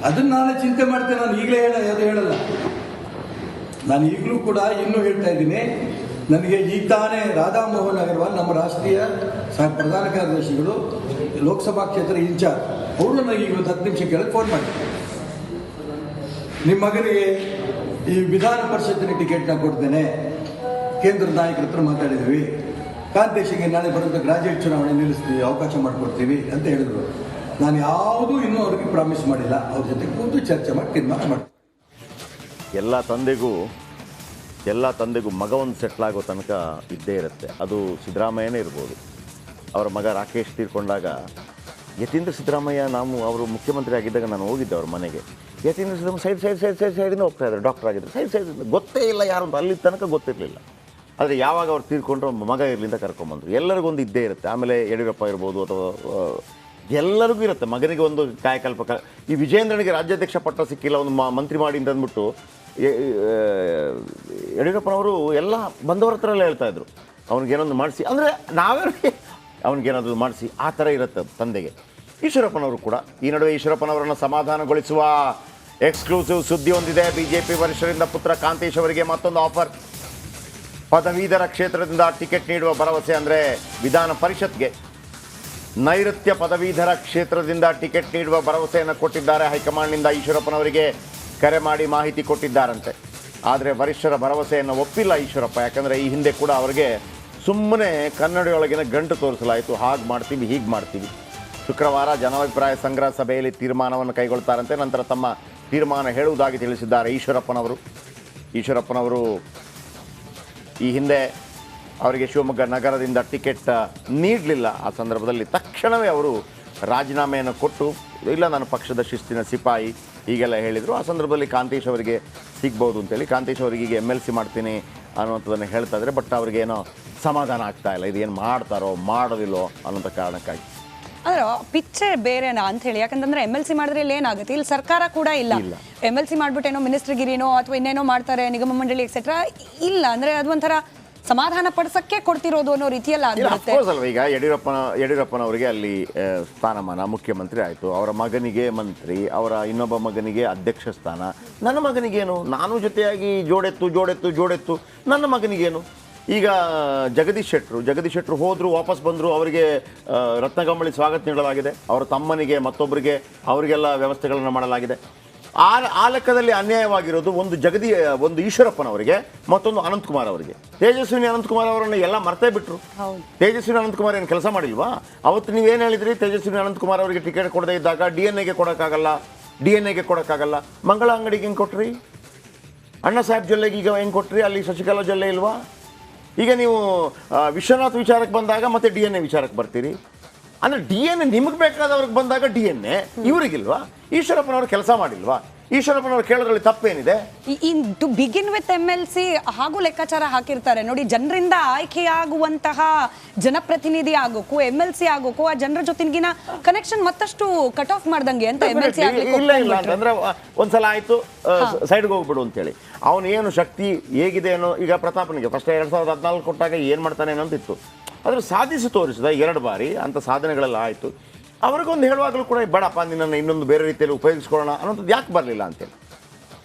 ಅದನ್ನು ನಾನೇ ಚಿಂತೆ ಮಾಡ್ತೇನೆ. ನಾನು ಈಗಲೇ ಅದು ಹೇಳಲ್ಲ. ನಾನು ಈಗಲೂ ಕೂಡ ಇನ್ನೂ ಹೇಳ್ತಾ ಇದ್ದೀನಿ. ನನಗೆ ಈಗ ತಾನೇ ರಾಧಾ ಮೋಹನ್ ಅಗರ್ವಾಲ್, ನಮ್ಮ ರಾಷ್ಟ್ರೀಯ ಪ್ರಧಾನ ಕಾರ್ಯದರ್ಶಿಗಳು, ಲೋಕಸಭಾ ಕ್ಷೇತ್ರ ಇನ್ಚಾರ್ಜ್, ಅವರು ನನಗೆ ಈಗ 10 ನಿಮಿಷ ಕೆಳಗೆ ಫೋನ್ ಮಾಡಿದ್ರು. ನಿಮ್ಮ ಮಗನಿಗೆ ಈ ವಿಧಾನ ಪರಿಷತ್ತಿನ ಟಿಕೆಟ್ನ ಕೊಡ್ತೇನೆ, ಕೇಂದ್ರದ ನಾಯಕರ ಹತ್ರ ಮಾತಾಡಿದ್ವಿ, ಕಾಂತೇಶಿಗೆ ನಾಳೆ ಬರುವಂಥ ಗ್ರಾಜುಯೇಟ್ ಚುನಾವಣೆ ನಿಲ್ಲಿಸ್ತೀವಿ, ಅವಕಾಶ ಮಾಡಿಕೊಡ್ತೀವಿ ಅಂತ ಹೇಳಿದ್ರು. ನಾನು ಯಾವುದೂ ಇನ್ನೂ ಅವ್ರಿಗೆ ಪ್ರಾಮಿಸ್ ಮಾಡಿಲ್ಲ. ಅವ್ರ ಜೊತೆ ಕೂತು ಚರ್ಚೆ ಮಾಡಿ ತೀರ್ಮಾನ ಮಾಡ್ತೀನಿ. ಎಲ್ಲ ತಂದೆಗೂ ಮಗ ಒಂದು ಸೆಟ್ಲ್ ಆಗೋ ತನಕ ಇದ್ದೇ ಇರುತ್ತೆ. ಅದು ಸಿದ್ದರಾಮಯ್ಯನೇ ಇರ್ಬೋದು. ಅವರ ಮಗ ರಾಕೇಶ್ ತೀರ್ಕೊಂಡಾಗ ಯತೀಂದ್ರ ಸಿದ್ದರಾಮಯ್ಯ, ಅವರು ಮುಖ್ಯಮಂತ್ರಿ ಆಗಿದ್ದಾಗ ನಾನು ಹೋಗಿದ್ದೆ ಅವ್ರ ಮನೆಗೆ. ಯತೀಂದ್ರ ಸಿದ್ದರಾಮಯ್ಯ ಸೈಡಿಂದ ಹೋಗ್ತಾ ಇದ್ದಾರೆ, ಡಾಕ್ಟರ್ ಆಗಿದ್ದರು, ಸೈಡ್ ಗೊತ್ತೇ ಇಲ್ಲ ಯಾರು ಅಂತ. ಅಲ್ಲಿ ತನಕ ಗೊತ್ತಿರಲಿಲ್ಲ. ಆದರೆ ಯಾವಾಗ ಅವ್ರು ತೀರ್ಕೊಂಡ್ರು ಮಗ ಇರಲಿಂದ ಕರ್ಕೊಂಬಂದರು. ಎಲ್ಲರಿಗೊಂದು ಇದ್ದೇ ಇರುತ್ತೆ. ಆಮೇಲೆ ಯಡಿಯೂರಪ್ಪ ಇರ್ಬೋದು ಅಥವಾ ಎಲ್ಲರಿಗೂ ಇರುತ್ತೆ ಮಗನಿಗೆ ಒಂದು ಕಾಯಕಲ್ಪ. ಈ ವಿಜೇಂದ್ರನಿಗೆ ರಾಜ್ಯಾಧ್ಯಕ್ಷ ಪಟ್ಟ ಸಿಕ್ಕಿಲ್ಲ, ಒಂದು ಮಂತ್ರಿ ಮಾಡಿ ಅಂತ ಅಂದ್ಬಿಟ್ಟು ಯಡಿಯೂರಪ್ಪನವರು ಎಲ್ಲ ಬಂದವರ ಹತ್ರ ಎಲ್ಲ ಹೇಳ್ತಾಯಿದ್ರು, ಅವ್ನಿಗೇನೊಂದು ಮಾಡಿಸಿ, ಅಂದರೆ ನಾವೇ ಅವ್ನಿಗೇನಾದರೂ ಮಾಡಿಸಿ, ಆ ಥರ ಇರುತ್ತೆ ತಂದೆಗೆ. ಈಶ್ವರಪ್ಪನವರು ಕೂಡ ಈ ನಡುವೆ ಈಶ್ವರಪ್ಪನವರನ್ನು ಸಮಾಧಾನಗೊಳಿಸುವ ಎಕ್ಸ್ಕ್ಲೂಸಿವ್ ಸುದ್ದಿ ಹೊಂದಿದೆ. ಬಿಜೆಪಿ ವರಿಷ್ಠರಿಂದ ಪುತ್ರ ಕಾಂತೇಶ್ ಅವರಿಗೆ ಮತ್ತೊಂದು ಆಫರ್. ಪದವೀಧರ ಕ್ಷೇತ್ರದಿಂದ ಟಿಕೆಟ್ ನೀಡುವ ಭರವಸೆ, ಅಂದರೆ ವಿಧಾನ ಪರಿಷತ್ಗೆ ನೈಋತ್ಯ ಪದವೀಧರ ಕ್ಷೇತ್ರದಿಂದ ಟಿಕೆಟ್ ನೀಡುವ ಭರವಸೆಯನ್ನು ಕೊಟ್ಟಿದ್ದಾರೆ. ಹೈಕಮಾಂಡ್ನಿಂದ ಈಶ್ವರಪ್ಪನವರಿಗೆ ಕರೆ ಮಾಡಿ ಮಾಹಿತಿ ಕೊಟ್ಟಿದ್ದಾರಂತೆ. ಆದರೆ ವರಿಷ್ಠರ ಭರವಸೆಯನ್ನು ಒಪ್ಪಿಲ್ಲ ಈಶ್ವರಪ್ಪ. ಯಾಕಂದರೆ ಈ ಹಿಂದೆ ಕೂಡ ಅವರಿಗೆ ಸುಮ್ಮನೆ ಕನ್ನಡಿಯೊಳಗಿನ ಗಂಟು ತೋರಿಸಲಾಯಿತು, ಹಾಗೆ ಮಾಡ್ತೀವಿ ಹೀಗೆ ಮಾಡ್ತೀವಿ. ಶುಕ್ರವಾರ ಜನಾಭಿಪ್ರಾಯ ಸಂಗ್ರಹ ಸಭೆಯಲ್ಲಿ ತೀರ್ಮಾನವನ್ನು ಕೈಗೊಳ್ತಾರಂತೆ. ನಂತರ ತಮ್ಮ ತೀರ್ಮಾನ ಹೇಳುವುದಾಗಿ ತಿಳಿಸಿದ್ದಾರೆ ಈಶ್ವರಪ್ಪನವರು ಈ ಹಿಂದೆ ಅವರಿಗೆ ಶಿವಮೊಗ್ಗ ನಗರದಿಂದ ಟಿಕೆಟ್ ನೀಡಲಿಲ್ಲ. ಆ ಸಂದರ್ಭದಲ್ಲಿ ತಕ್ಷಣವೇ ಅವರು ರಾಜೀನಾಮೆಯನ್ನು ಕೊಟ್ಟು, ಇಲ್ಲ ನಾನು ಪಕ್ಷದ ಶಿಸ್ತಿನ ಸಿಪಾಯಿ ಹೀಗೆಲ್ಲ ಹೇಳಿದರು. ಆ ಸಂದರ್ಭದಲ್ಲಿ ಕಾಂತೇಶ್ ಅವರಿಗೆ ಸಿಗ್ಬೋದು ಅಂತೇಳಿ ಕಾಂತೇಶ್ ಅವರಿಗೆ ಈಗ MLC ಮಾಡ್ತೀನಿ ಅನ್ನುವಂಥದ್ದನ್ನು ಹೇಳ್ತಾ ಇದ್ದಾರೆ. ಬಟ್ ಅವ್ರಿಗೇನೋ ಸಮಾಧಾನ ಆಗ್ತಾ ಇಲ್ಲ, ಇದೇನು ಮಾಡ್ತಾರೋ ಮಾಡೋದಿಲ್ಲೋ ಅನ್ನೋಂಥ ಕಾರಣಕ್ಕಾಗಿ. ಅಂದ್ರೆ ಪಿಕ್ಚೆ ಬೇರೆನಾ ಅಂತ ಹೇಳಿ. ಯಾಕಂತಂದ್ರೆ MLC ಮಾಡಿದ್ರೆ ಇಲ್ಲಿ ಏನಾಗುತ್ತೆ, ಇಲ್ಲಿ ಸರ್ಕಾರ ಕೂಡ ಇಲ್ಲ. MLC ಮಾಡ್ಬಿಟ್ಟು ಏನೋ ಮಿನಿಸ್ಟ್ರಿಗಿರಿನೋ ಅಥವಾ ಇನ್ನೇನೋ ಮಾಡ್ತಾರೆ, ನಿಗಮ ಮಂಡಳಿ ಎಕ್ಸೆಟ್ರಾ ಇಲ್ಲ. ಅಂದ್ರೆ ಅದು ಒಂಥರ ಸಮಾಧಾನ ಪಡಿಸಕ್ಕೆ ಕೊಡ್ತಿರೋದು ಅನ್ನೋ ರೀತಿಯಲ್ಲಿ ಆಗುತ್ತೆ ಅಲ್ವಾ. ಈಗ ಯಡಿಯೂರಪ್ಪನವರಿಗೆ ಅಲ್ಲಿ ಸ್ಥಾನಮಾನ, ಮುಖ್ಯಮಂತ್ರಿ ಆಯಿತು, ಅವರ ಮಗನಿಗೆ ಮಂತ್ರಿ, ಅವರ ಇನ್ನೊಬ್ಬ ಮಗನಿಗೆ ಅಧ್ಯಕ್ಷ ಸ್ಥಾನ. ನನ್ನ ಮಗನಿಗೇನು, ನಾನು ಜೊತೆಯಾಗಿ ಜೋಡೆತ್ತು ನನ್ನ ಮಗನಿಗೇನು. ಈಗ ಜಗದೀಶ್ ಶೆಟ್ಟರು ಹೋದರು, ವಾಪಸ್ ಬಂದರು. ಅವರಿಗೆ ರತ್ನಗಂಬಳಿ ಸ್ವಾಗತ ನೀಡಲಾಗಿದೆ. ಅವರ ತಮ್ಮನಿಗೆ ಮತ್ತೊಬ್ಬರಿಗೆ ಅವರಿಗೆಲ್ಲ ವ್ಯವಸ್ಥೆಗಳನ್ನು ಮಾಡಲಾಗಿದೆ. ಆ ಲೆಕ್ಕದಲ್ಲಿ ಅನ್ಯಾಯವಾಗಿರೋದು ಒಂದು ಈಶ್ವರಪ್ಪನವರಿಗೆ, ಮತ್ತೊಂದು ಅನಂತಕುಮಾರ್ ಅವರಿಗೆ. ತೇಜಸ್ವಿನಿ ಅನಂತಕುಮಾರ್ ಅವರನ್ನು ಎಲ್ಲ ಮರ್ತೇ ಬಿಟ್ರು. ತೇಜಸ್ವಿನಿ ಅನಂತಕುಮಾರ್ ಏನು ಕೆಲಸ ಮಾಡಿಲ್ವಾ? ಅವತ್ತು ನೀವೇನು ಹೇಳಿದ್ರಿ, ತೇಜಸ್ವಿನಿ ಅನಂತಕುಮಾರ್ ಅವರಿಗೆ ಟಿಕೆಟ್ ಕೊಡದೇ ಇದ್ದಾಗ DNA ಗೆ ಕೊಡೋಕ್ಕಾಗಲ್ಲ. ಮಂಗಳ ಅಂಗಡಿಗೆ ಹೆಂಗೆ ಕೊಟ್ರಿ? ಅಣ್ಣ ಸಾಹೇಬ್ ಜೊಲ್ಲೆಗೆ ಈಗ ಹೆಂಗೆ ಕೊಟ್ರಿ? ಅಲ್ಲಿ ಶಶಿಕಲಾ ಜೊಲ್ಲೆ ಇಲ್ವಾ? ಈಗ ನೀವು ವಿಶ್ವನಾಥ್ ವಿಚಾರಕ್ಕೆ ಬಂದಾಗ ಮತ್ತೆ DNA ವಿಚಾರಕ್ಕೆ ಬರ್ತೀರಿ. ಅಂದರೆ DNA ನಿಮಗೆ ಬೇಕಾದವ್ರಿಗೆ ಬಂದಾಗ DNA ಇವರಿಗಿಲ್ವಾ? ಈಶ್ವರಪ್ಪನವ್ರು ಕೆಲಸ ಮಾಡಿಲ್ವಾ? ಈಶ್ವರಪ್ಪನವ್ರು ಕೇಳೋದ್ರಲ್ಲಿ ತಪ್ಪೇನಿದೆ? ಟು ಬಿಗಿನ್ ವಿತ್ MLC ಹಾಗೂ ಲೆಕ್ಕಾಚಾರ ಹಾಕಿರ್ತಾರೆ ನೋಡಿ. ಜನರಿಂದ ಆಯ್ಕೆಯಾಗುವಂತಹ ಜನಪ್ರತಿನಿಧಿ ಆಗೋಕ್ಕೂ MLC ಆಗೋಕ್ಕೂ ಆ ಜನರ ಜೊತೆಗಿನ ಕನೆಕ್ಷನ್ ಮತ್ತಷ್ಟು ಕಟ್ ಆಫ್ ಮಾಡ್ದಂಗೆ ಅಂತ MLC ಇಲ್ಲ ಅಂತಂದ್ರೆ ಒಂದ್ಸಲ ಆಯ್ತು ಸೈಡ್ಗೆ ಹೋಗ್ಬಿಡು ಅಂತೇಳಿ. ಅವನು ಏನು ಶಕ್ತಿ ಹೇಗಿದೆ ಅನ್ನೋ, ಈಗ ಪ್ರತಾಪನಿಗೆ ಫಸ್ಟ್ 2014 ಕೊಟ್ಟಾಗ ಏನು ಮಾಡ್ತಾನೆ ಅನ್ನೋಂತಿತ್ತು. ಆದರೆ ಸಾಧಿಸಿ ತೋರಿಸಿದ 2 ಬಾರಿ ಅಂಥ ಸಾಧನೆಗಳೆಲ್ಲ ಆಯಿತು. ಅವ್ರಿಗೊಂದು ಹೇಳುವಾಗಲೂ ಕೂಡ ಬೇಡಪ್ಪ ನಿನ್ನನ್ನು ಇನ್ನೊಂದು ಬೇರೆ ರೀತಿಯಲ್ಲಿ ಉಪಯೋಗಿಸ್ಕೊಳ್ಳೋಣ ಅನ್ನೋದು ಯಾಕೆ ಬರಲಿಲ್ಲ ಅಂತೇಳಿ.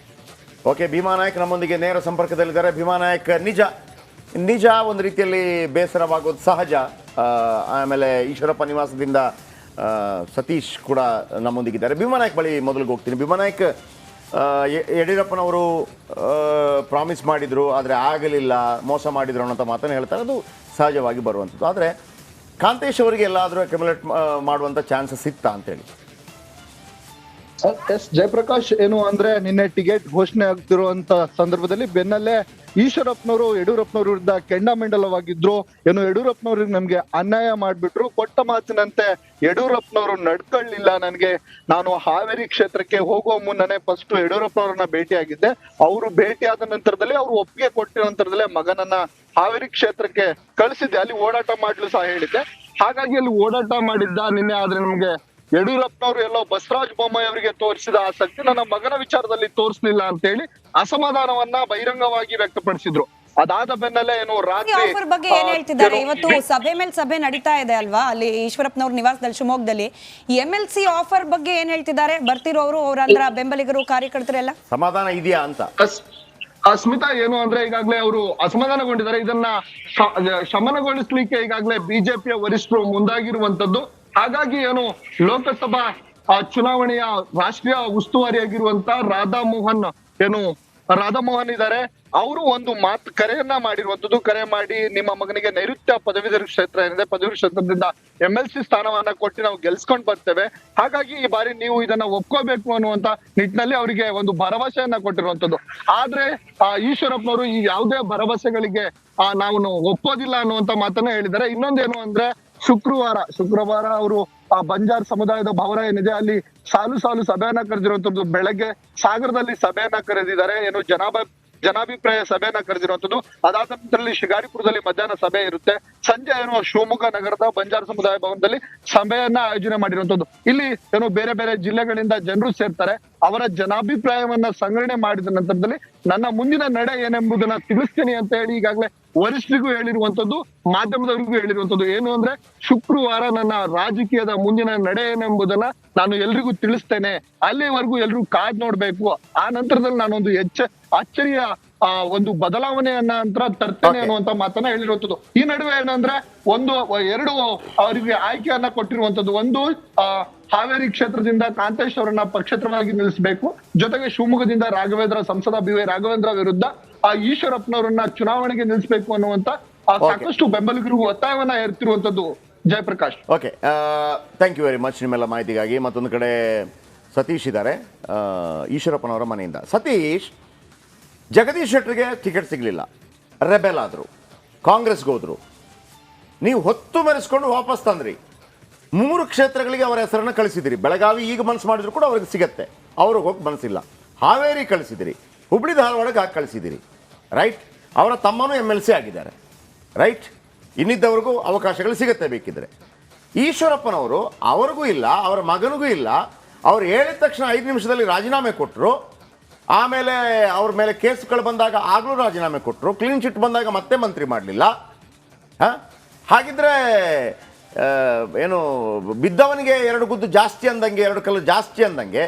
ಓಕೆ, ಭೀಮಾ ನಾಯಕ್ ನಮ್ಮೊಂದಿಗೆ ನೇರ ಸಂಪರ್ಕದಲ್ಲಿದ್ದಾರೆ. ಭೀಮಾ ನಾಯಕ್, ನಿಜ ಒಂದು ರೀತಿಯಲ್ಲಿ ಬೇಸರವಾಗೋದು ಸಹಜ. ಆಮೇಲೆ ಈಶ್ವರಪ್ಪ ನಿವಾಸದಿಂದ ಸತೀಶ್ ಕೂಡ ನಮ್ಮೊಂದಿಗಿದ್ದಾರೆ. ಭೀಮಾ ನಾಯಕ್ ಬಳಿ ಮೊದಲಿಗೆ ಹೋಗ್ತೀನಿ. ಭೀಮಾ ನಾಯಕ್, ಯಡಿಯೂರಪ್ಪನವರು ಪ್ರಾಮಿಸ್ ಮಾಡಿದರು, ಆದರೆ ಆಗಲಿಲ್ಲ, ಮೋಸ ಮಾಡಿದರು ಅನ್ನೋಂಥ ಮಾತನ್ನು ಹೇಳ್ತಾರೆ. ಅದು ಸಹಜವಾಗಿ ಬರುವಂಥದ್ದು. ಆದರೆ ಕಾಂತೇಶ್ ಅವರಿಗೆ ಎಲ್ಲಾದರೂ ಅಕ್ಯುಮುಲೇಟ್ ಮಾಡುವಂಥ ಚಾನ್ಸಸ್ ಇತ್ತಾ ಅಂತೇಳಿ? ಎಸ್ ಜಯಪ್ರಕಾಶ್, ಏನು ಅಂದ್ರೆ ನಿನ್ನೆ ಟಿಕೆಟ್ ಘೋಷಣೆ ಆಗ್ತಿರುವಂತ ಸಂದರ್ಭದಲ್ಲಿ ಬೆನ್ನಲ್ಲೇ ಈಶ್ವರಪ್ಪನವರು ಯಡಿಯೂರಪ್ಪನವ್ರ ವಿರುದ್ಧ ಕೆಂಡಾಮಂಡಲವಾಗಿದ್ರು. ಏನು ಯಡಿಯೂರಪ್ಪನವ್ರಿಗೆ ನಮ್ಗೆ ಅನ್ಯಾಯ ಮಾಡ್ಬಿಟ್ರು, ಕೊಟ್ಟ ಮಾತಿನಂತೆ ಯಡಿಯೂರಪ್ಪನವರು ನಡ್ಕೊಳ್ಳಿಲ್ಲ. ನಾನು ಹಾವೇರಿ ಕ್ಷೇತ್ರಕ್ಕೆ ಹೋಗುವ ಮುನ್ನನೇ ಫಸ್ಟ್ ಯಡಿಯೂರಪ್ಪನವ್ರನ್ನ ಭೇಟಿಯಾಗಿದ್ದೆ. ಅವರು ಭೇಟಿಯಾದ ನಂತರದಲ್ಲಿ ಅವ್ರು ಒಪ್ಪಿಗೆ ಕೊಟ್ಟಿರೋ ನಂತರದಲ್ಲೇ ಮಗನನ್ನ ಹಾವೇರಿ ಕ್ಷೇತ್ರಕ್ಕೆ ಕಳಿಸಿದ್ದೆ, ಅಲ್ಲಿ ಓಡಾಟ ಮಾಡ್ಲು ಸಹ ಹೇಳಿದ್ದೆ. ಹಾಗಾಗಿ ಅಲ್ಲಿ ಓಡಾಟ ಮಾಡಿದ್ದ ನಿನ್ನೆ. ಆದ್ರೆ ನಮ್ಗೆ ಯಡಿಯೂರಪ್ಪನವರು ಎಲ್ಲೋ ಬಸವರಾಜ ಬೊಮ್ಮಾಯಿ ಅವರಿಗೆ ತೋರಿಸಿದ ಆಸಕ್ತಿ ನನ್ನ ಮಗನ ವಿಚಾರದಲ್ಲಿ ತೋರಿಸ್ಲಿಲ್ಲ ಅಂತ ಹೇಳಿ ಅಸಮಾಧಾನವನ್ನ ಬಹಿರಂಗವಾಗಿ ವ್ಯಕ್ತಪಡಿಸಿದ್ರು. ಅದಾದ ಬೆನ್ನಲ್ಲೇ ಏನು ರಾತ್ರಿ ಆಫರ್ ಬಗ್ಗೆ ಏನ್ ಹೇಳ್ತಿದ್ದಾರೆ? ಇವತ್ತು ಸಭೆ ಮೇಲೆ ಸಭೆ ನಡೀತಾ ಇದೆ ಅಲ್ವಾ, ಅಲ್ಲಿ ಈಶ್ವರಪ್ಪನವ್ರ ನಿವಾಸದಲ್ಲಿ ಶಿವಮೊಗ್ಗದಲ್ಲಿ. MLC ಆಫರ್ ಬಗ್ಗೆ ಏನ್ ಹೇಳ್ತಿದ್ದಾರೆ? ಬರ್ತಿರೋರು ಅವರ ಬೆಂಬಲಿಗರು ಕಾರ್ಯಕರ್ತರೆಲ್ಲ ಸಮಾಧಾನ ಇದೆಯಾ ಅಂತ. ಸ್ಮಿತಾ, ಏನು ಅಂದ್ರೆ ಈಗಾಗಲೇ ಅವರು ಅಸಮಾಧಾನಗೊಂಡಿದ್ದಾರೆ. ಇದನ್ನ ಶಮನಗೊಳಿಸ್ಲಿಕ್ಕೆ ಈಗಾಗಲೇ ಬಿಜೆಪಿಯ ವರಿಷ್ಠರು ಮುಂದಾಗಿರುವಂತದ್ದು. ಹಾಗಾಗಿ ಏನು ಲೋಕಸಭಾ ಚುನಾವಣೆಯ ರಾಷ್ಟ್ರೀಯ ಉಸ್ತುವಾರಿಯಾಗಿರುವಂತ ರಾಧಾಮೋಹನ್ ಇದ್ದಾರೆ. ಅವರು ಒಂದು ಕರೆಯನ್ನ ಮಾಡಿರುವಂತದ್ದು. ಕರೆ ಮಾಡಿ ನಿಮ್ಮ ಮಗನಿಗೆ ನೈಋತ್ಯ ಪದವೀಧರ ಕ್ಷೇತ್ರ ಏನಿದೆ, ಪದವಿ ಕ್ಷೇತ್ರದಿಂದ MLC ಸ್ಥಾನವನ್ನ ಕೊಟ್ಟು ನಾವು ಗೆಲ್ಸ್ಕೊಂಡ್ ಬರ್ತೇವೆ. ಹಾಗಾಗಿ ಈ ಬಾರಿ ನೀವು ಇದನ್ನ ಒಪ್ಕೋಬೇಕು ಅನ್ನುವಂತ ನಿಟ್ಟಿನಲ್ಲಿ ಅವರಿಗೆ ಒಂದು ಭರವಸೆಯನ್ನ ಕೊಟ್ಟಿರುವಂತದ್ದು. ಆದ್ರೆ ಈಶ್ವರಪ್ಪನವರು ಈ ಯಾವುದೇ ಭರವಸೆಗಳಿಗೆ ನಾವು ಒಪ್ಪೋದಿಲ್ಲ ಅನ್ನುವಂತ ಮಾತನ್ನ ಹೇಳಿದ್ದಾರೆ. ಇನ್ನೊಂದೇನು ಅಂದ್ರೆ ಶುಕ್ರವಾರ ಅವರು ಬಂಜಾರ್ ಸಮುದಾಯದ ಭವನ ಏನಿದೆ ಅಲ್ಲಿ ಸಾಲು ಸಭೆಯನ್ನ ಕರೆದಿರುವಂತದ್ದು. ಬೆಳಗ್ಗೆ ಸಾಗರದಲ್ಲಿ ಸಭೆಯನ್ನ ಕರೆದಿದ್ದಾರೆ, ಏನು ಜನಾಭಿಪ್ರಾಯ ಸಭೆಯನ್ನ ಕರೆದಿರುವಂತದ್ದು. ಅದಾದ ನಂತರದಲ್ಲಿ ಶಿಕಾರಿಪುರದಲ್ಲಿ ಮಧ್ಯಾಹ್ನ ಸಭೆ ಇರುತ್ತೆ. ಸಂಜೆ ಏನು ಶಿವಮೊಗ್ಗ ನಗರದ ಬಂಜಾರ ಸಮುದಾಯ ಭವನದಲ್ಲಿ ಸಭೆಯನ್ನ ಆಯೋಜನೆ ಮಾಡಿರುವಂತದ್ದು. ಇಲ್ಲಿ ಏನು ಬೇರೆ ಬೇರೆ ಜಿಲ್ಲೆಗಳಿಂದ ಜನರು ಸೇರ್ತಾರೆ. ಅವರ ಜನಾಭಿಪ್ರಾಯವನ್ನ ಸಂಗ್ರಹಣೆ ಮಾಡಿದ ನಂತರದಲ್ಲಿ ನನ್ನ ಮುಂದಿನ ನಡೆ ಏನೆಂಬುದನ್ನ ತಿಳಿಸ್ತೀನಿ ಅಂತ ಹೇಳಿ ಈಗಾಗಲೇ ವರಿಷ್ಠರಿಗೂ ಹೇಳಿರುವಂತದ್ದು, ಮಾಧ್ಯಮದವರಿಗೂ ಹೇಳಿರುವಂತದ್ದು. ಏನು ಅಂದ್ರೆ ಶುಕ್ರವಾರ ನನ್ನ ರಾಜಕೀಯದ ಮುಂದಿನ ನಡೆ ಏನೆಂಬುದನ್ನ ನಾನು ಎಲ್ರಿಗೂ ತಿಳಿಸ್ತೇನೆ, ಅಲ್ಲಿವರೆಗೂ ಎಲ್ರು ಕಾದ್ ನೋಡ್ಬೇಕು. ಆ ನಂತರದಲ್ಲಿ ನಾನೊಂದು ಅಚ್ಚರಿಯ ಒಂದು ಬದಲಾವಣೆಯನ್ನ ನಂತರ ತರ್ತೇನೆ ಅನ್ನುವಂತ ಮಾತನ್ನ ಹೇಳಿರುವಂತದ್ದು. ಈ ನಡುವೆ ಏನಂದ್ರೆ ಎರಡು ಅವರಿಗೆ ಆಯ್ಕೆಯನ್ನ ಕೊಟ್ಟಿರುವಂತದ್ದು. ಒಂದು ಹಾವೇರಿ ಕ್ಷೇತ್ರದಿಂದ ಕಾಂತೇಶ್ ಅವರನ್ನ ಪಕ್ಷೇತರವಾಗಿ ನಿಲ್ಲಿಸಬೇಕು, ಜೊತೆಗೆ ಶಿವಮೊಗ್ಗದಿಂದ ಸಂಸದ BY ರಾಘವೇಂದ್ರ ವಿರುದ್ಧ ಈಶ್ವರಪ್ಪನವರನ್ನ ಚುನಾವಣೆಗೆ ನಿಲ್ಲಿಸಬೇಕು ಅನ್ನುವಂತ ಸಾಕಷ್ಟು ಬೆಂಬಲಿಗರಿಗೂ ಒತ್ತಾಯವನ್ನ ಏರ್ತಿರುವಂತದ್ದು. Jayaprakash. Okay, thank you very much ನಿಮ್ಮೆಲ್ಲ ಮಾಹಿತಿಗಾಗಿ. ಮತ್ತೊಂದು ಕಡೆ ಸತೀಶ್ ಇದ್ದಾರೆ ಈಶ್ವರಪ್ಪನವರ ಮನೆಯಿಂದ. ಸತೀಶ್, ಜಗದೀಶ್ ಶೆಟ್ಟರ್ಗೆ ಟಿಕೆಟ್ ಸಿಗಲಿಲ್ಲ, ರೆಬೆಲ್ ಆದರು, ಕಾಂಗ್ರೆಸ್ಗೆ ಹೋದ್ರು, ನೀವು ಹೊತ್ತು ಮೆರೆಸ್ಕೊಂಡು ವಾಪಸ್ ತಂದ್ರಿ. 3 ಕ್ಷೇತ್ರಗಳಿಗೆ ಅವರ ಹೆಸರನ್ನು ಕಳಿಸಿದಿರಿ. ಬೆಳಗಾವಿ ಈಗ ಮನಸ್ಸು ಮಾಡಿದ್ರು ಕೂಡ ಅವ್ರಿಗೆ ಸಿಗತ್ತೆ, ಅವ್ರಿಗೆ ಹೋಗಿ ಮನಸ್ಸಿಲ್ಲ. ಹಾವೇರಿ ಕಳಿಸಿದಿರಿ, ಹುಬ್ಳಿ ಧಾರವಾಡಕ್ಕೆ ಹಾಕಿ ಕಳಿಸಿದಿರಿ, ರೈಟ್. ಅವರ ತಮ್ಮನೂ MLC ಆಗಿದ್ದಾರೆ, ರೈಟ್. ಇನ್ನಿದ್ದವ್ರಿಗೂ ಅವಕಾಶಗಳು ಸಿಗತ್ತೆ ಬೇಕಿದ್ರೆ. ಈಶ್ವರಪ್ಪನವರು ಅವ್ರಿಗೂ ಇಲ್ಲ, ಅವರ ಮಗನಿಗೂ ಇಲ್ಲ. ಅವ್ರು ಹೇಳಿದ ತಕ್ಷಣ 5 ನಿಮಿಷದಲ್ಲಿ ರಾಜೀನಾಮೆ ಕೊಟ್ಟರು. ಆಮೇಲೆ ಅವ್ರ ಮೇಲೆ ಕೇಸ್ಗಳು ಬಂದಾಗ ಆಗಲೂ ರಾಜೀನಾಮೆ ಕೊಟ್ಟರು. ಕ್ಲೀನ್ ಚಿಟ್ ಬಂದಾಗ ಮತ್ತೆ ಮಂತ್ರಿ ಮಾಡಲಿಲ್ಲ. ಹಾಗಿದ್ರೆ ಏನು ಬಿದ್ದವನಿಗೆ 2 ಗುದ್ದು ಜಾಸ್ತಿ ಅಂದಂಗೆ, 2 ಕಲ್ಲು ಜಾಸ್ತಿ ಅಂದಂಗೆ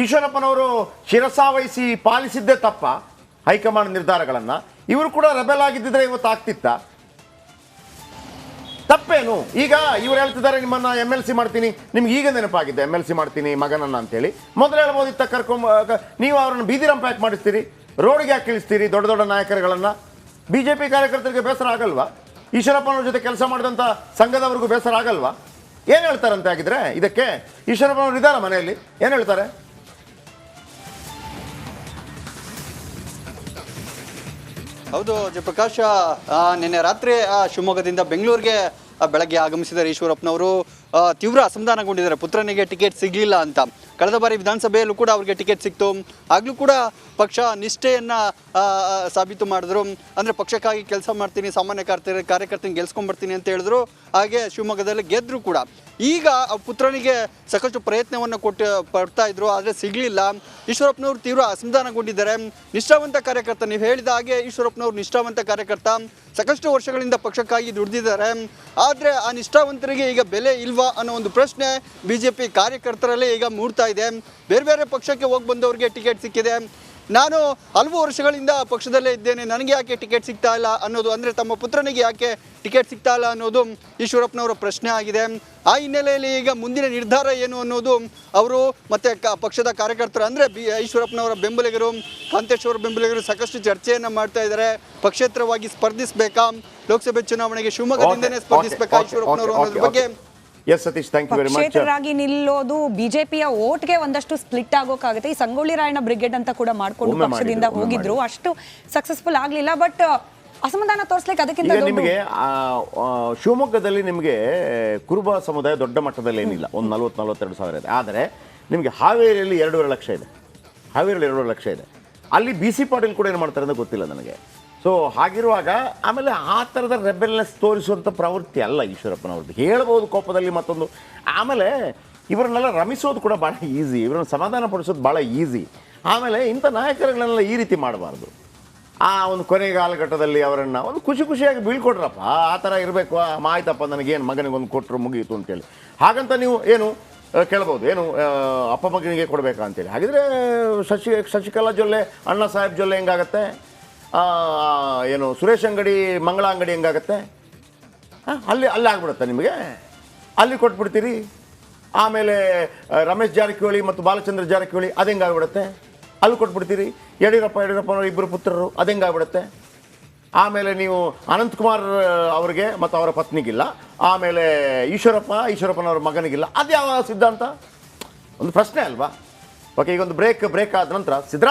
ಈಶ್ವರಪ್ಪನವರು ಶಿರಸಾವಹಿಸಿ ಪಾಲಿಸಿದ್ದೇ ತಪ್ಪ ಹೈಕಮಾಂಡ್ ನಿರ್ಧಾರಗಳನ್ನು. ಇವರು ಕೂಡ ರೆಬೆಲ್ ಆಗಿದ್ದಿದ್ರೆ ಇವತ್ತು ಆಗ್ತಿತ್ತ? ತಪ್ಪೇನು? ಈಗ ಇವ್ರು ಹೇಳ್ತಿದ್ದಾರೆ ನಿಮ್ಮನ್ನ MLC ಮಾಡ್ತೀನಿ, ನಿಮ್ಗೆ ಈಗ ನೆನಪಾಗಿದೆ MLC ಮಾಡ್ತೀನಿ ಮಗನನ್ನ ಅಂತೇಳಿ. ಮೊದಲು ಹೇಳ್ಬೋದಿತ್ತ, ನೀವು ಅವ್ರನ್ನ ಬೀದಿ ರಂಪ ಯಾಕೆ ಮಾಡಿಸ್ತೀರಿ, ರೋಡ್ಗೆ ಯಾಕೆ ಇಳಿಸ್ತೀರಿ ದೊಡ್ಡ ದೊಡ್ಡ ನಾಯಕರುಗಳನ್ನ? BJP ಕಾರ್ಯಕರ್ತರಿಗೆ ಬೇಸರ ಆಗಲ್ವಾ? ಈಶ್ವರಪ್ಪನವ್ರ ಜೊತೆ ಕೆಲಸ ಮಾಡಿದಂಥ ಸಂಘದವ್ರಿಗೂ ಬೇಸರ ಆಗಲ್ವಾ? ಏನು ಹೇಳ್ತಾರಂತೆ ಆಗಿದ್ರೆ ಇದಕ್ಕೆ? ಈಶ್ವರಪ್ಪನವ್ರು ಇದ್ದಾರ ಮನೆಯಲ್ಲಿ, ಏನು ಹೇಳ್ತಾರೆ? ಹೌದು ಜಯಪ್ರಕಾಶ್, ನಿನ್ನೆ ರಾತ್ರಿ ಶಿವಮೊಗ್ಗದಿಂದ ಬೆಂಗಳೂರಿಗೆ ಬೆಳಗ್ಗೆ ಆಗಮಿಸಿದ್ದಾರೆ ಈಶ್ವರಪ್ಪನವರು. ತೀವ್ರ ಅಸಮಾಧಾನಗೊಂಡಿದ್ದಾರೆ, ಪುತ್ರನಿಗೆ ಟಿಕೆಟ್ ಸಿಗಲಿಲ್ಲ ಅಂತ. ಕಳೆದ ಬಾರಿ ವಿಧಾನಸಭೆಯಲ್ಲೂ ಕೂಡ ಅವರಿಗೆ ಟಿಕೆಟ್ ಸಿಕ್ತು, ಆಗಲೂ ಕೂಡ ಪಕ್ಷ ನಿಷ್ಠೆಯನ್ನು ಸಾಬೀತು ಮಾಡಿದ್ರು. ಅಂದರೆ ಪಕ್ಷಕ್ಕಾಗಿ ಕೆಲಸ ಮಾಡ್ತೀನಿ, ಸಾಮಾನ್ಯ ಕಾರ್ಯಕರ್ತನ ಗೆಲ್ಸ್ಕೊಂಡ್ಬರ್ತೀನಿ ಅಂತ ಹೇಳಿದ್ರು. ಹಾಗೆ ಶಿವಮೊಗ್ಗದಲ್ಲಿ ಗೆದ್ದರು ಕೂಡ. ಈಗ ಪುತ್ರನಿಗೆ ಸಾಕಷ್ಟು ಪ್ರಯತ್ನವನ್ನು ಪಡ್ತಾ ಇದ್ರು, ಆದರೆ ಸಿಗಲಿಲ್ಲ. ಈಶ್ವರಪ್ಪನವರು ತೀವ್ರ ಅಸಮಾಧಾನಗೊಂಡಿದ್ದಾರೆ. ನಿಷ್ಠಾವಂತ ಕಾರ್ಯಕರ್ತ, ನೀವು ಹೇಳಿದ ಹಾಗೆ ಈಶ್ವರಪ್ಪನವರು ನಿಷ್ಠಾವಂತ ಕಾರ್ಯಕರ್ತ, ಸಾಕಷ್ಟು ವರ್ಷಗಳಿಂದ ಪಕ್ಷಕ್ಕಾಗಿ ದುಡಿದಿದ್ದಾರೆ. ಆದರೆ ಆ ನಿಷ್ಠಾವಂತರಿಗೆ ಈಗ ಬೆಲೆ ಇಲ್ವಾ ಅನ್ನೋ ಒಂದು ಪ್ರಶ್ನೆ BJP ಕಾರ್ಯಕರ್ತರಲ್ಲೇ ಈಗ ಮೂಡ್ತಾ ಇದೆ. ಬೇರೆ ಬೇರೆ ಪಕ್ಷಕ್ಕೆ ಹೋಗಿ ಬಂದವರಿಗೆ ಟಿಕೆಟ್ ಸಿಕ್ಕಿದೆ. ನಾನು ಹಲವು ವರ್ಷಗಳಿಂದ ಪಕ್ಷದಲ್ಲೇ ಇದ್ದೇನೆ, ನನಗೆ ಯಾಕೆ ಟಿಕೆಟ್ ಸಿಗ್ತಾ ಇಲ್ಲ ಅನ್ನೋದು, ಅಂದರೆ ತಮ್ಮ ಪುತ್ರನಿಗೆ ಯಾಕೆ ಟಿಕೆಟ್ ಸಿಗ್ತಾ ಇಲ್ಲ ಅನ್ನೋದು ಈಶ್ವರಪ್ಪನವರ ಪ್ರಶ್ನೆ ಆಗಿದೆ. ಆ ಹಿನ್ನೆಲೆಯಲ್ಲಿ ಈಗ ಮುಂದಿನ ನಿರ್ಧಾರ ಏನು ಅನ್ನೋದು ಅವರು ಮತ್ತು ಪಕ್ಷದ ಕಾರ್ಯಕರ್ತರು, ಅಂದರೆ ಈಶ್ವರಪ್ಪನವರ ಬೆಂಬಲಿಗರು, ಕಾಂತೇಶ್ ಅವರ ಬೆಂಬಲಿಗರು ಸಾಕಷ್ಟು ಚರ್ಚೆಯನ್ನು ಮಾಡ್ತಾ ಇದ್ದಾರೆ. ಪಕ್ಷೇತರವಾಗಿ ಸ್ಪರ್ಧಿಸಬೇಕಾ, ಲೋಕಸಭೆ ಚುನಾವಣೆಗೆ ಶಿವಮೊಗ್ಗದಿಂದನೇ ಸ್ಪರ್ಧಿಸಬೇಕಾ ಈಶ್ವರಪ್ಪನವರು ಅನ್ನೋದ್ರ ಬಗ್ಗೆ. S Satish, thank you very much. ಪಕ್ಷೇತರರಾಗಿ ನಿಲ್ಲೋದು ಬಿಜೆಪಿಯ ಓಟ್ಗೆ ಒಂದಷ್ಟು ಸ್ಪ್ಲಿಟ್ ಆಗೋಕ್ಕಾಗುತ್ತೆ. ಈ ಸಂಗೊಳ್ಳಿ ರಾಯಣ್ಣ ಬ್ರಿಗೇಡ್ ಅಂತ ಕೂಡ ಮಾಡ್ಕೊಂಡು ಪಕ್ಷದಿಂದ ಹೋಗಿದ್ರು, ಅಷ್ಟು ಸಕ್ಸಸ್ಫುಲ್ ಆಗಲಿಲ್ಲ. ಬಟ್ ಅಸಮಾಧಾನ ತೋರಿಸ್ಲಿಕ್ಕೆ ಅದಕ್ಕಿಂತ ನಿಮಗೆ ಶಿವಮೊಗ್ಗದಲ್ಲಿ ನಿಮಗೆ ಕುರುಬ ಸಮುದಾಯ ದೊಡ್ಡ ಮಟ್ಟದಲ್ಲಿ ಏನಿಲ್ಲ, ಒಂದು 40-42 ಸಾವಿರ ಇದೆ. ಆದರೆ ನಿಮಗೆ ಹಾವೇರಿಯಲ್ಲಿ 2.5 ಲಕ್ಷ ಇದೆ. ಹಾವೇರಿಯಲ್ಲಿ 2.5 ಲಕ್ಷ ಇದೆ. ಅಲ್ಲಿ BC ಪಾಟೀಲ್ ಕೂಡ ಏನು ಮಾಡ್ತಾರೆ ಅಂತ ಗೊತ್ತಿಲ್ಲ ನನಗೆ. ಸೊ ಹಾಗಿರುವಾಗ ಆಮೇಲೆ ಆ ಥರದ ರೆಬೆಲ್ನೆಸ್ ತೋರಿಸುವಂಥ ಪ್ರವೃತ್ತಿ ಅಲ್ಲ ಈಶ್ವರಪ್ಪನವ್ರದ್ದು. ಹೇಳ್ಬೋದು ಕೋಪದಲ್ಲಿ ಮತ್ತೊಂದು. ಆಮೇಲೆ ಇವರನ್ನೆಲ್ಲ ರಮಿಸೋದು ಕೂಡ ಭಾಳ ಈಸಿ, ಇವರನ್ನು ಸಮಾಧಾನ ಪಡಿಸೋದು ಭಾಳ ಈಸಿ. ಆಮೇಲೆ ಇಂಥ ನಾಯಕರುಗಳನ್ನೆಲ್ಲ ಈ ರೀತಿ ಮಾಡಬಾರ್ದು. ಆ ಒಂದು ಕೊನೆ ಕಾಲಘಟ್ಟದಲ್ಲಿ ಅವರನ್ನು ಒಂದು ಖುಷಿಯಾಗಿ ಬೀಳ್ಕೊಡ್ರಪ್ಪ, ಆ ಥರ ಇರಬೇಕು. ಆಯ್ತಪ್ಪ ನನಗೇನು ಮಗನಿಗೊಂದು ಕೊಟ್ಟರು ಮುಗೀತು ಅಂತೇಳಿ. ಹಾಗಂತ ನೀವು ಏನು ಕೇಳ್ಬೋದು, ಏನು ಅಪ್ಪ ಮಗನಿಗೆ ಕೊಡಬೇಕಾ ಅಂತೇಳಿ. ಹಾಗಿದ್ರೆ ಶಶಿಕಲಾ ಜೊಲ್ಲೆ ಅಣ್ಣ ಸಾಹೇಬ್ ಜೊಲ್ಲೆ ಹೆಂಗಾಗತ್ತೆ, ಏನು ಸುರೇಶ್ ಅಂಗಡಿ ಮಂಗಳ ಅಂಗಡಿ ಹೆಂಗಾಗತ್ತೆ, ಅಲ್ಲಿ ಆಗ್ಬಿಡುತ್ತೆ ನಿಮಗೆ, ಅಲ್ಲಿ ಕೊಟ್ಬಿಡ್ತೀರಿ. ಆಮೇಲೆ ರಮೇಶ್ ಜಾರಕಿಹೊಳಿ ಮತ್ತು ಬಾಲಚಂದ್ರ ಜಾರಕಿಹೊಳಿ ಅದು ಹೆಂಗಾಗ್ಬಿಡುತ್ತೆ, ಅಲ್ಲಿ ಕೊಟ್ಬಿಡ್ತೀರಿ. ಯಡಿಯೂರಪ್ಪನವ್ರ ಇಬ್ಬರು ಪುತ್ರರು ಅದು ಹೆಂಗಾಗ್ಬಿಡುತ್ತೆ. ಆಮೇಲೆ ನೀವು ಅನಂತಕುಮಾರ್ ಅವರಿಗೆ ಮತ್ತು ಅವರ ಪತ್ನಿಗಿಲ್ಲ, ಆಮೇಲೆ ಈಶ್ವರಪ್ಪನವ್ರ ಮಗನಿಗಿಲ್ಲ. ಅದು ಯಾವ ಸಿದ್ಧಾಂತ? ಒಂದು ಪ್ರಶ್ನೆ ಅಲ್ವಾ? ಓಕೆ, ಈಗ ಒಂದು ಬ್ರೇಕ್ ಆದ ನಂತರ